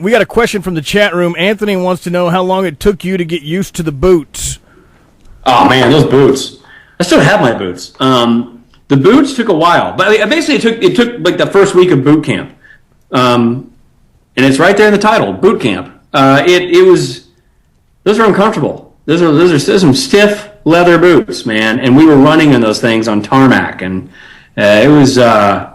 We got a question from the chat room. Anthony wants to know how long it took you to get used to the boots. Oh man, those boots! I still have my boots. The boots took a while, but basically it took like the first week of boot camp, and it's right there in the title, boot camp. Those are uncomfortable. Those are some stiff leather boots, man, and we were running in those things on tarmac, and it was a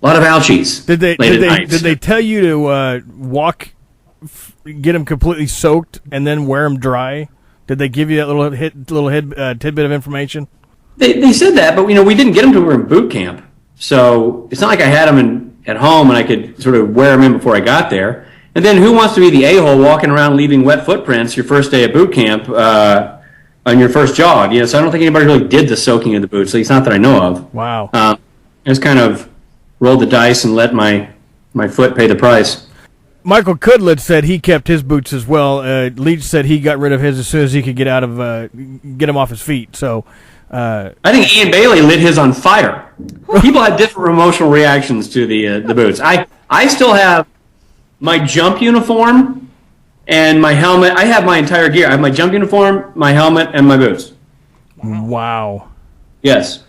lot of ouchies. Did they tell you to get them completely soaked and then wear them dry? Did they give you that little tidbit of information? They said that, but we didn't get them till we were in boot camp. So it's not like I had them at home and I could sort of wear them in before I got there. And then who wants to be the a-hole walking around leaving wet footprints your first day at boot camp on your first jog? So I don't think anybody really did the soaking of the boots, at least not that I know of. Wow. I just kind of rolled the dice and let my foot pay the price. Michael Kudlitz said he kept his boots as well. Leach said he got rid of his as soon as he could get him off his feet. So I think Ian Bailey lit his on fire. People had different emotional reactions to the boots. I still have my jump uniform and my helmet. I have my entire gear. I have my jump uniform, my helmet, and my boots. Wow. Yes.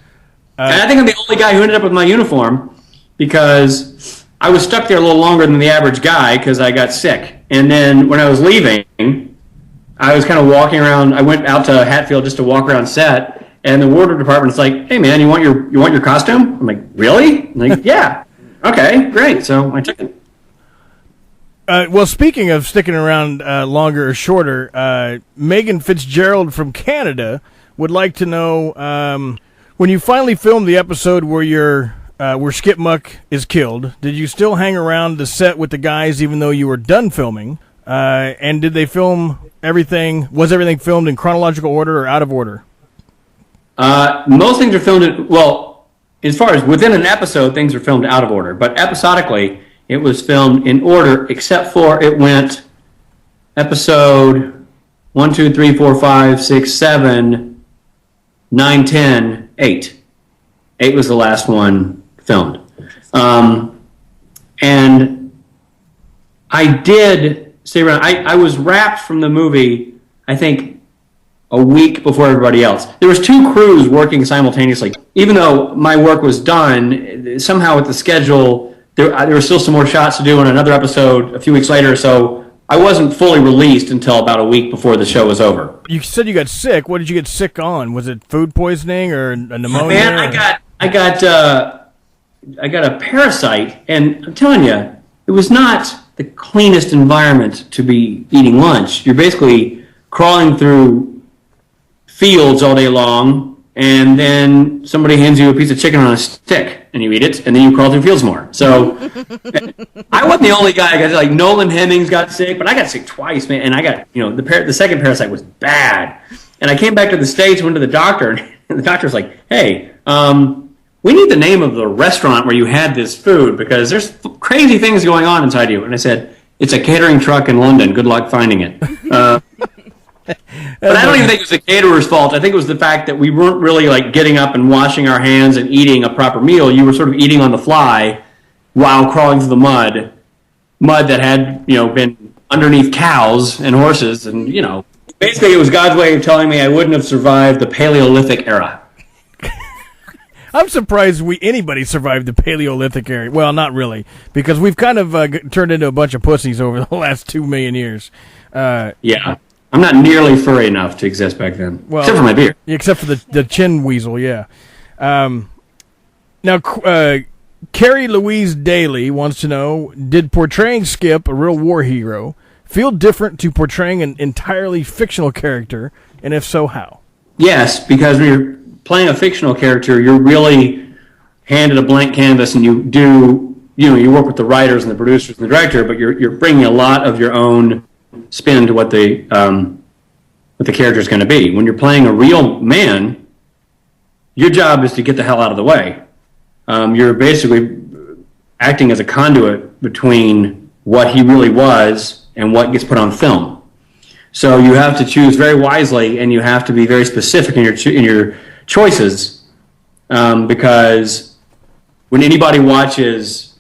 And I think I'm the only guy who ended up with my uniform because I was stuck there a little longer than the average guy because I got sick. And then when I was leaving, I was kind of walking around. I went out to Hatfield just to walk around set, and the wardrobe department's like, "Hey man, you want your costume?" I'm like, "Really?" I'm like, "Yeah." Okay, great. So I took it. Well, speaking of sticking around longer or shorter, Megan Fitzgerald from Canada would like to know when you finally filmed the episode where Skip Muck is killed, did you still hang around the set with the guys even though you were done filming? And did they film everything? Was everything filmed in chronological order or out of order? Most things are filmed as far as within an episode, things are filmed out of order. But episodically, it was filmed in order, except for it went episode 1, 2, 3, 4, 5, 6, 7, 9, 10, 8. 8 was the last one filmed. And I did stay around. I was wrapped from the movie, I think, a week before everybody else. There was 2 crews working simultaneously. Even though my work was done, somehow with the schedule, there were still some more shots to do in another episode a few weeks later, so I wasn't fully released until about a week before the show was over. You said you got sick. What did you get sick on? Was it food poisoning or a pneumonia? Man, I got a parasite, and I'm telling you, it was not the cleanest environment to be eating lunch. You're basically crawling through fields all day long, and then somebody hands you a piece of chicken on a stick, and you eat it, and then you crawl through fields more. So I wasn't the only guy. Like Nolan Hemmings got sick, but I got sick twice, man. And I got, the second parasite was bad. And I came back to the States, went to the doctor, and the doctor was like, "Hey, we need the name of the restaurant where you had this food because there's crazy things going on inside you." And I said, "It's a catering truck in London. Good luck finding it." But I don't even think it was the caterer's fault. I think it was the fact that we weren't really like getting up and washing our hands and eating a proper meal. You were sort of eating on the fly while crawling through the mud that had, been underneath cows and horses. And, basically it was God's way of telling me I wouldn't have survived the Paleolithic era. I'm surprised anybody survived the Paleolithic era. Well, not really, because we've kind of turned into a bunch of pussies over the last 2 million years. Yeah. I'm not nearly furry enough to exist back then, except for my beard. Except for the chin weasel, yeah. Now, Carrie Louise Daly wants to know, did portraying Skip, a real war hero, feel different to portraying an entirely fictional character, and if so, how? Yes, because when you're playing a fictional character, you're really handed a blank canvas, and you work with the writers and the producers and the director, but you're bringing a lot of your own spin to what the character is going to be. When you're playing a real man, your job is to get the hell out of the way. You're basically acting as a conduit between what he really was and what gets put on film. So you have to choose very wisely, and you have to be very specific in your choices, because when anybody watches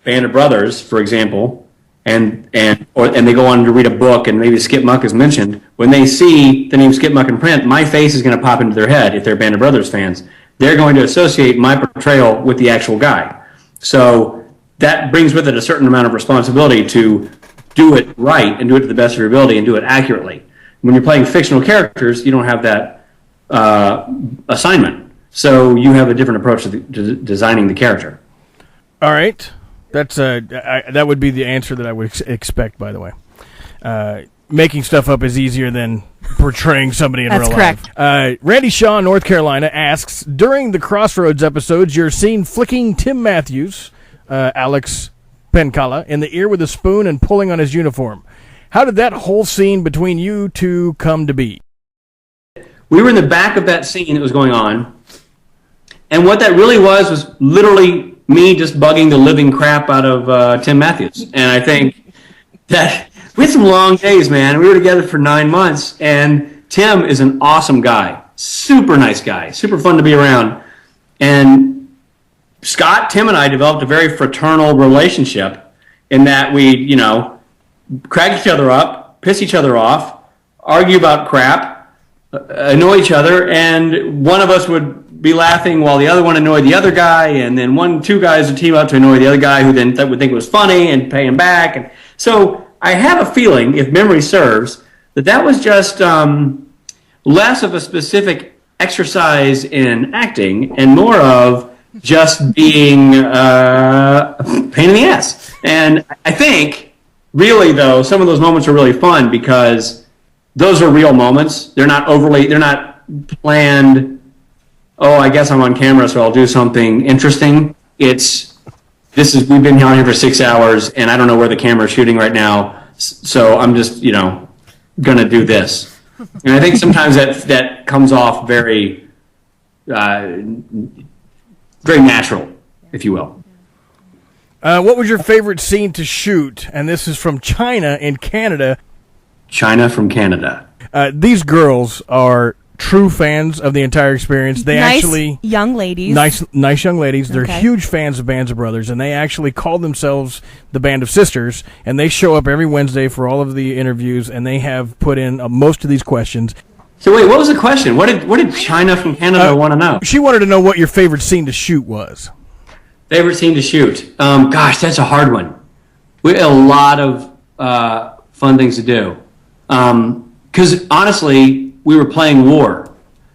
Band of Brothers, for example, and they go on to read a book, and maybe Skip Muck is mentioned, when they see the name Skip Muck in print, my face is going to pop into their head if they're Band of Brothers fans. They're going to associate my portrayal with the actual guy. So that brings with it a certain amount of responsibility to do it right and do it to the best of your ability and do it accurately. When you're playing fictional characters, you don't have that assignment. So you have a different approach to designing the character. All right. That's that would be the answer that I would expect, by the way. Making stuff up is easier than portraying somebody in real life. That's correct. Randy Shaw, North Carolina, asks, during the Crossroads episodes, you're seen flicking Tim Matthews, Alex Pencala, in the ear with a spoon and pulling on his uniform. How did that whole scene between you two come to be? We were in the back of that scene that was going on, and what that really was literally me just bugging the living crap out of Tim Matthews. And I think that we had some long days, man. We were together for 9 months, and Tim is an awesome guy, super nice guy, super fun to be around. And Scott, Tim, and I developed a very fraternal relationship in that we, crack each other up, piss each other off, argue about crap, annoy each other, and one of us would be laughing while the other one annoyed the other guy, and then two guys would team up to annoy the other guy who then would think it was funny and pay him back. And so I have a feeling, if memory serves, that was just less of a specific exercise in acting and more of just being a pain in the ass. And I think, really, though, some of those moments are really fun because those are real moments. They're not planned, oh, I guess I'm on camera, so I'll do something interesting. We've been out here for 6 hours, and I don't know where the camera's shooting right now, so I'm just, going to do this. And I think sometimes that comes off very, very natural, if you will. What was your favorite scene to shoot? And this is from China in Canada. China from Canada. These girls are true fans of the entire experience. They young ladies. Nice young ladies. They're Okay. huge fans of Bands of Brothers, and they actually call themselves the Band of Sisters, and they show up every Wednesday for all of the interviews, and they have put in most of these questions. So wait, what was the question? What did China from Canada want to know? She wanted to know what your favorite scene to shoot was. Favorite scene to shoot? Gosh, that's a hard one. We had a lot of fun things to do. Because honestly, we were playing war.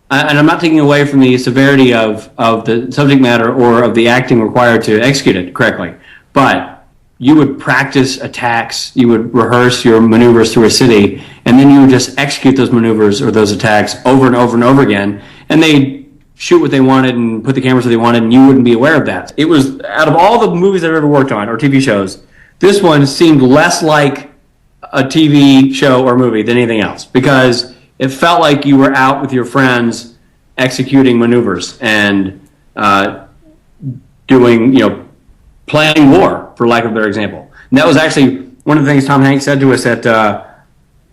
And I'm not taking away from the severity of the subject matter or of the acting required to execute it correctly. But you would practice attacks, you would rehearse your maneuvers through a city, and then you would just execute those maneuvers or those attacks over and over and over again. And they'd shoot what they wanted and put the cameras where they wanted, and you wouldn't be aware of that. It was, out of all the movies I've ever worked on, or TV shows, this one seemed less like a TV show or movie than anything else, because it felt like you were out with your friends executing maneuvers and playing war, for lack of a better example. And that was actually one of the things Tom Hanks said to us at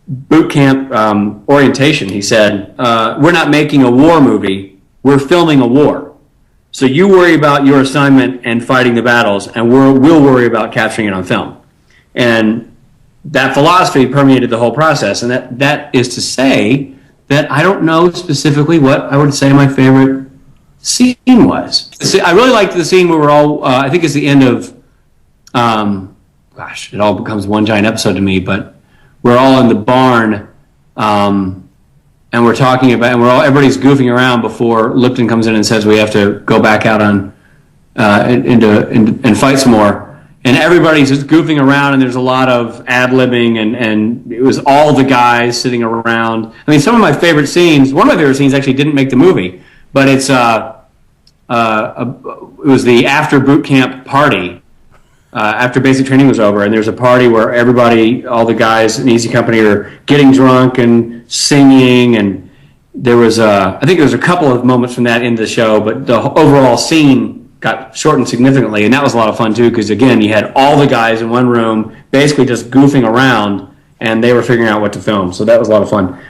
boot camp orientation. He said, we're not making a war movie, we're filming a war. So you worry about your assignment and fighting the battles, and we'll worry about capturing it on film. And that philosophy permeated the whole process, and that is to say that I don't know specifically what I would say my favorite scene was. I really liked the scene where we're all, I think it's the end of, it all becomes one giant episode to me, but we're all in the barn, and we're talking about, and everybody's goofing around before Lipton comes in and says we have to go back out on, and fight some more. And everybody's just goofing around, and there's a lot of ad-libbing, and it was all the guys sitting around. I mean, some of my favorite scenes, one of my favorite scenes actually didn't make the movie, but it was the after boot camp party, after basic training was over, and there's a party where everybody, all the guys in Easy Company are getting drunk and singing, and there was, I think there was a couple of moments from that in the show, but the overall scene got shortened significantly, and that was a lot of fun too, because again, you had all the guys in one room basically just goofing around, and they were figuring out what to film, so that was a lot of fun.